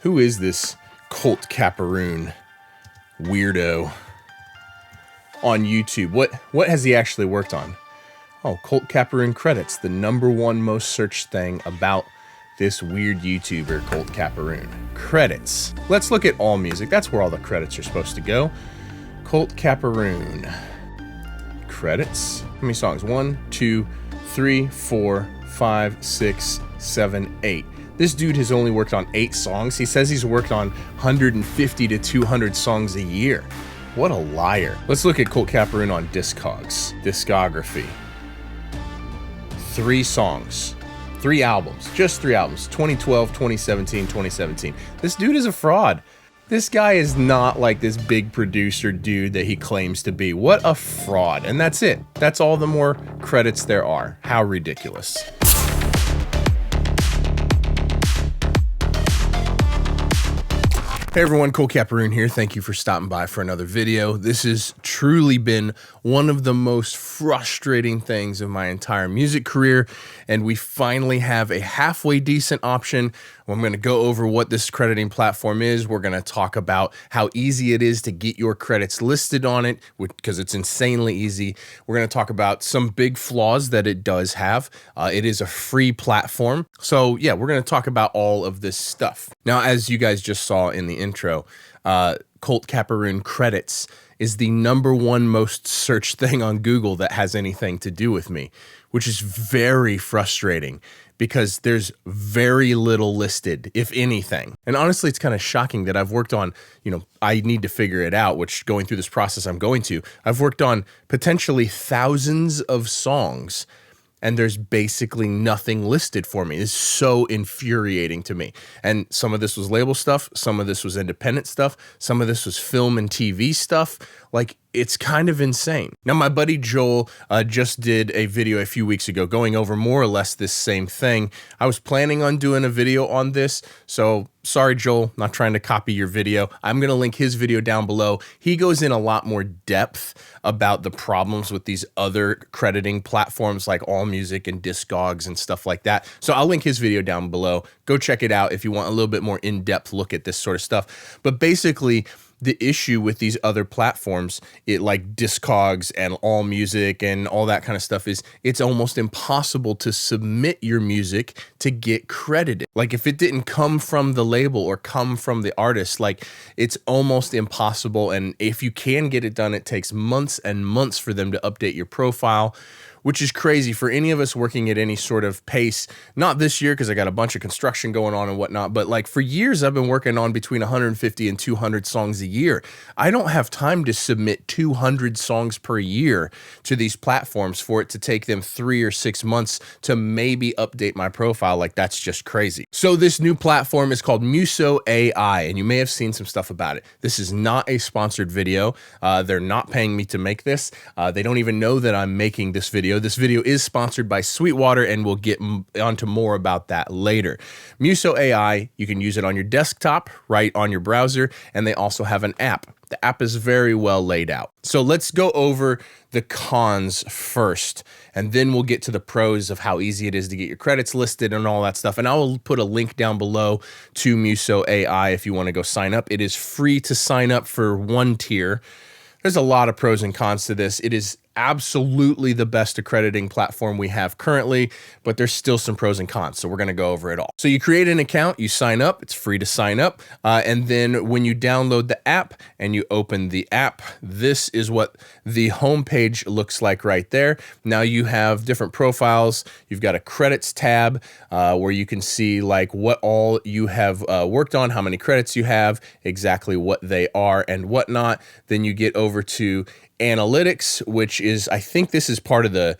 Who is this Colt Caparoon weirdo on YouTube? What has he actually worked on? Oh, Colt Caparoon credits, the #1 most searched thing about this weird YouTuber, Colt Caparoon. Credits. Let's look at all music. That's where all the credits are supposed to go. Colt Caparoon. Credits. How many songs? 1, 2, 3, 4, 5, 6, 7, 8. This dude has only worked on 8 songs. He says he's worked on 150 to 200 songs a year. What a liar. Let's look at Colt Caparoon on Discogs. Discography. 3 songs. 3 albums. Just 3 albums. 2012, 2017, 2017. This dude is a fraud. This guy is not like this big producer dude that he claims to be. What a fraud. And that's it. That's all the more credits there are. How ridiculous. Hey everyone, Colt Caparoon here. Thank you for stopping by for another video. This has truly been one of the most frustrating things of my entire music career, and we finally have a halfway decent option. I'm going to go over what this crediting platform is. We're going to talk about how easy it is to get your credits listed on it, because it's insanely easy. We're going to talk about some big flaws that it does have. It is a free platform. So yeah, we're going to talk about all of this stuff. Now, as you guys just saw in the intro, Colt Caparoon credits is the #1 most searched thing on Google that has anything to do with me, which is very frustrating because there's very little listed, if anything. And honestly, it's kind of shocking that I've worked on, I need to figure it out, which going through this process I'm going to. I've worked on potentially thousands of songs, and there's basically nothing listed for me. It's so infuriating to me. And some of this was label stuff, some of this was independent stuff, some of this was film and TV stuff. Like, it's kind of insane. Now, my buddy Joel just did a video a few weeks ago going over more or less this same thing. I was planning on doing a video on this, so sorry, Joel, not trying to copy your video. I'm gonna link his video down below. He goes in a lot more depth about the problems with these other crediting platforms like AllMusic and Discogs and stuff like that. So I'll link his video down below. Go check it out if you want a little bit more in-depth look at this sort of stuff. But basically, the issue with these other platforms, like Discogs and AllMusic and all that kind of stuff, is it's almost impossible to submit your music to get credited. Like, if it didn't come from the label or come from the artist, like, it's almost impossible. And if you can get it done, it takes months and months for them to update your profile, which is crazy for any of us working at any sort of pace. Not this year, because I got a bunch of construction going on and whatnot, but like for years I've been working on between 150 and 200 songs a year. I don't have time to submit 200 songs per year to these platforms for it to take them 3 or 6 months to maybe update my profile. Like, that's just crazy. So this new platform is called Muso.AI, and you may have seen some stuff about it. This is not a sponsored video. They're not paying me to make this. They don't even know that I'm making this video. This video is sponsored by Sweetwater, and we'll get onto more about that later. Muso.AI, you can use it on your desktop, right on your browser, and they also have an app. The app is very well laid out. So let's go over the cons first, and then we'll get to the pros of how easy it is to get your credits listed and all that stuff. And I will put a link down below to Muso.AI if you want to go sign up. It is free to sign up for 1 tier. There's a lot of pros and cons to this. It is absolutely the best accrediting platform we have currently, but there's still some pros and cons, so we're going to go over it all. So you create an account, you sign up, it's free to sign up, and then when you download the app and you open the app, this is what the homepage looks like right there. Now you have different profiles. You've got a credits tab where you can see like what all you have worked on, how many credits you have, exactly what they are and whatnot. Then you get over to analytics, which is, I think this is part of the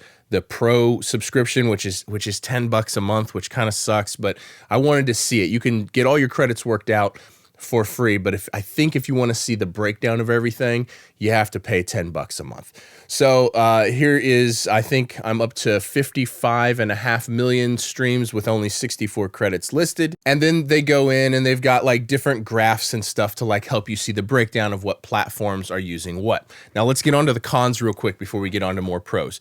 pro subscription, which is $10 a month, which kind of sucks, but I wanted to see it. You can get all your credits worked out for free, but I think if you want to see the breakdown of everything, you have to pay $10 a month. So here is, I think I'm up to 55.5 million streams with only 64 credits listed. And then they go in and they've got like different graphs and stuff to like help you see the breakdown of what platforms are using what. Now let's get on to the cons real quick before we get on to more pros.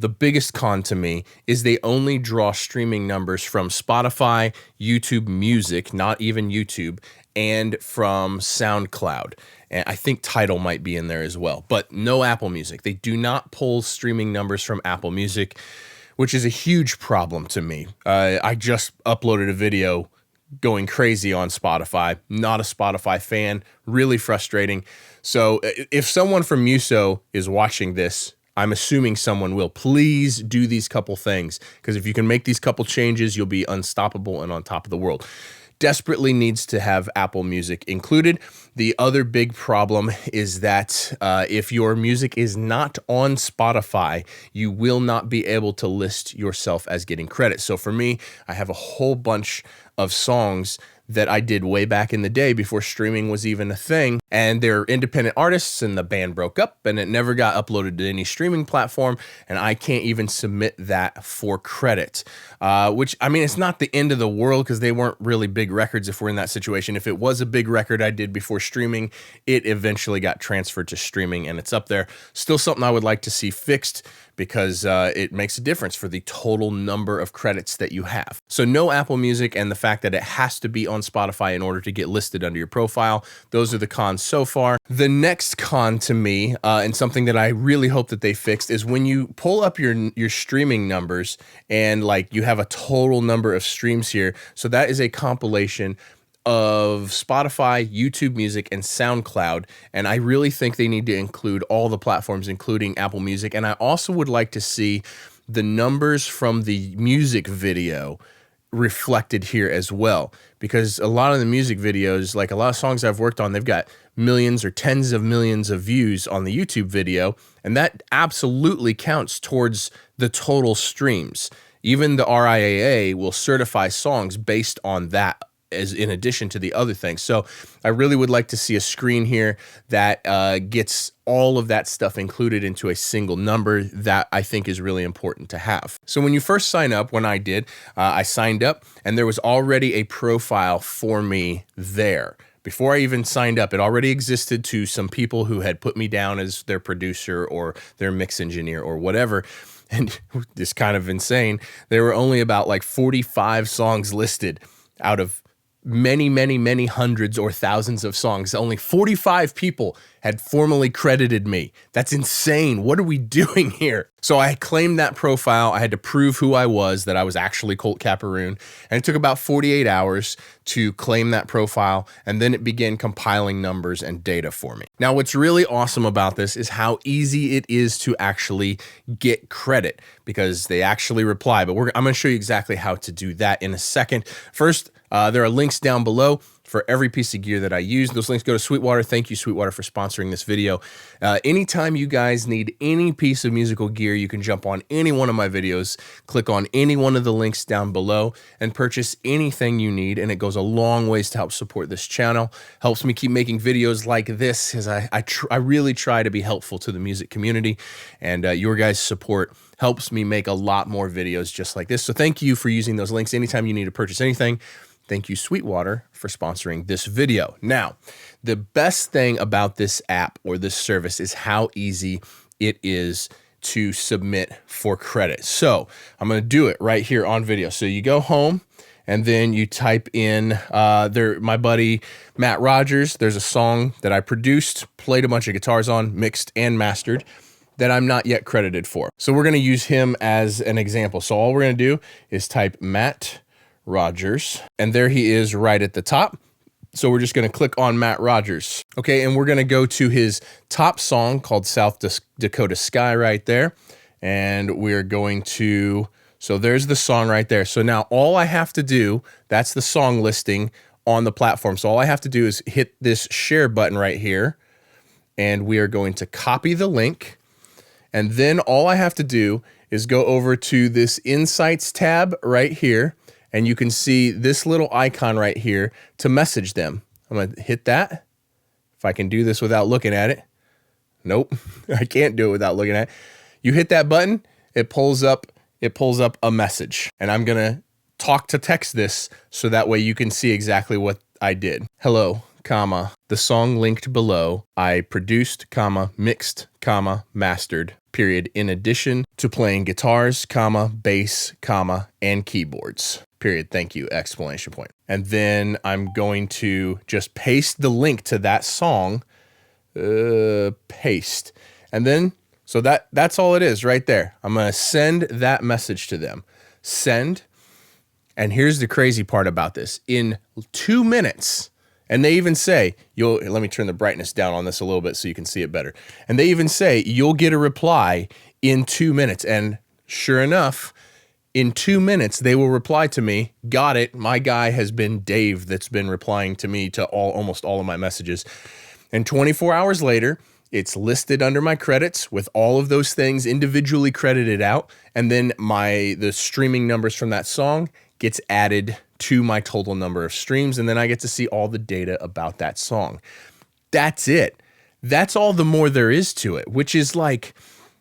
The biggest con to me is they only draw streaming numbers from Spotify, YouTube Music, not even YouTube, and from SoundCloud. And I think Tidal might be in there as well, but no Apple Music. They do not pull streaming numbers from Apple Music, which is a huge problem to me. I just uploaded a video going crazy on Spotify. Not a Spotify fan, really frustrating. So if someone from Muso is watching this, I'm assuming someone will. Please do these couple things, because if you can make these couple changes, you'll be unstoppable and on top of the world. Desperately needs to have Apple Music included. The other big problem is that if your music is not on Spotify, you will not be able to list yourself as getting credit. So for me, I have a whole bunch of songs that I did way back in the day before streaming was even a thing, and they're independent artists, and the band broke up and it never got uploaded to any streaming platform, and I can't even submit that for credit, which, I mean, it's not the end of the world because they weren't really big records if we're in that situation. If it was a big record I did before streaming, it eventually got transferred to streaming and it's up there. Still something I would like to see fixed, because it makes a difference for the total number of credits that you have. So no Apple Music, and the fact that it has to be on Spotify in order to get listed under your profile. Those are the cons so far. The next con to me, and something that I really hope that they fixed, is when you pull up your streaming numbers and like you have a total number of streams here. So that is a compilation of Spotify, YouTube Music, and SoundCloud, and I really think they need to include all the platforms, including Apple Music. And I also would like to see the numbers from the music video reflected here as well, because a lot of the music videos, like a lot of songs I've worked on, they've got millions or tens of millions of views on the YouTube video, and that absolutely counts towards the total streams. Even the RIAA will certify songs based on that, as in addition to the other things. So I really would like to see a screen here that gets all of that stuff included into a single number. That I think is really important to have. So when you first sign up, when I did, I signed up and there was already a profile for me there. Before I even signed up, it already existed to some people who had put me down as their producer or their mix engineer or whatever. And it's kind of insane. There were only about like 45 songs listed out of many, many, many hundreds or thousands of songs. Only 45 people had formally credited me. That's insane. What are we doing here? So I claimed that profile. I had to prove who I was, that I was actually Colt Caparoon. And it took about 48 hours to claim that profile. And then it began compiling numbers and data for me. Now, what's really awesome about this is how easy it is to actually get credit, because they actually reply. But I'm going to show you exactly how to do that in a second. First, there are links down below for every piece of gear that I use. Those links go to Sweetwater. Thank you, Sweetwater, for sponsoring this video. Anytime you guys need any piece of musical gear, you can jump on any one of my videos, click on any one of the links down below, and purchase anything you need. And it goes a long ways to help support this channel. Helps me keep making videos like this, as I really try to be helpful to the music community. And your guys' support helps me make a lot more videos just like this. So thank you for using those links anytime you need to purchase anything. Thank you, Sweetwater, for sponsoring this video. Now, the best thing about this app or this service is how easy it is to submit for credit. So I'm going to do it right here on video. So you go home and then you type in my buddy Matt Rogers. There's a song that I produced, played a bunch of guitars on, mixed and mastered, that I'm not yet credited for. So we're going to use him as an example. So all we're going to do is type Matt Rogers, and there he is right at the top. So we're just going to click on Matt Rogers. Okay, and we're going to go to his top song called South Dakota Sky right there. And we're going to, so there's the song right there. So now all I have to do, that's the song listing on the platform. So all I have to do is hit this share button right here, and we are going to copy the link. And then all I have to do is go over to this Insights tab right here, and you can see this little icon right here to message them. I'm going to hit that. If I can do this without looking at it. Nope, I can't do it without looking at it. You hit that button, it pulls up a message. And I'm going to talk to text this so that way you can see exactly what I did. Hello, comma, the song linked below, I produced, comma, mixed, comma, mastered, period, in addition to playing guitars, comma, bass, comma, and keyboards, period. Thank you, exclamation point. And then I'm going to just paste the link to that song, paste. And then, so that's all it is right there. I'm going to send that message to them. Send. And here's the crazy part about this. In 2 minutes, and they even say, let me turn the brightness down on this a little bit so you can see it better. And they even say, you'll get a reply in 2 minutes. And sure enough, in 2 minutes, they will reply to me, got it. My guy has been Dave that's been replying to me to almost all of my messages. And 24 hours later, it's listed under my credits with all of those things individually credited out. And then the streaming numbers from that song gets added to my total number of streams. And then I get to see all the data about that song. That's it. That's all the more there is to it, which is like,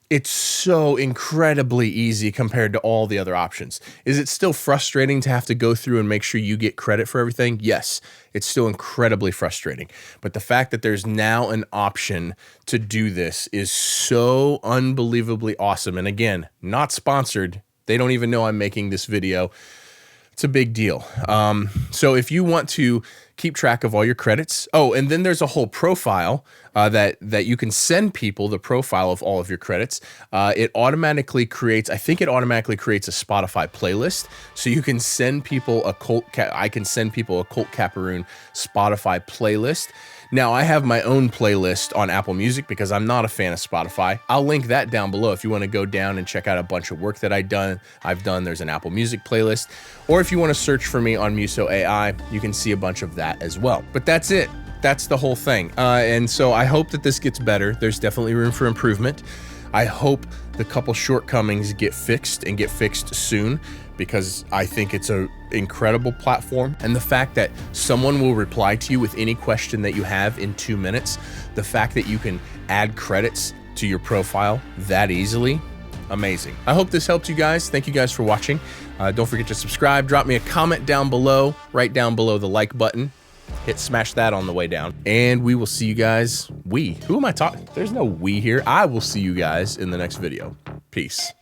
it's so incredibly easy compared to all the other options. Is it still frustrating to have to go through and make sure you get credit for everything? Yes, it's still incredibly frustrating. But the fact that there's now an option to do this is so unbelievably awesome. And again, not sponsored. They don't even know I'm making this video. It's a big deal. So if you want to keep track of all your credits, and then there's a whole profile that you can send people, the profile of all of your credits. It automatically creates, I think it automatically creates a Spotify playlist. So you can send people I can send people a Colt Caparoon Spotify playlist. Now, I have my own playlist on Apple Music because I'm not a fan of Spotify. I'll link that down below if you want to go down and check out a bunch of work that I've done. There's an Apple Music playlist. Or if you want to search for me on Muso.AI, you can see a bunch of that as well. But that's it. That's the whole thing. And so I hope that this gets better. There's definitely room for improvement. I hope the couple shortcomings get fixed and get fixed soon, because I think it's an incredible platform. And the fact that someone will reply to you with any question that you have in 2 minutes, the fact that you can add credits to your profile that easily, amazing. I hope this helped you guys. Thank you guys for watching. Don't forget to subscribe. Drop me a comment down below, right down below the like button. Smash that on the way down. And we will see you guys. Who am I talking? There's no we here. I will see you guys in the next video. Peace.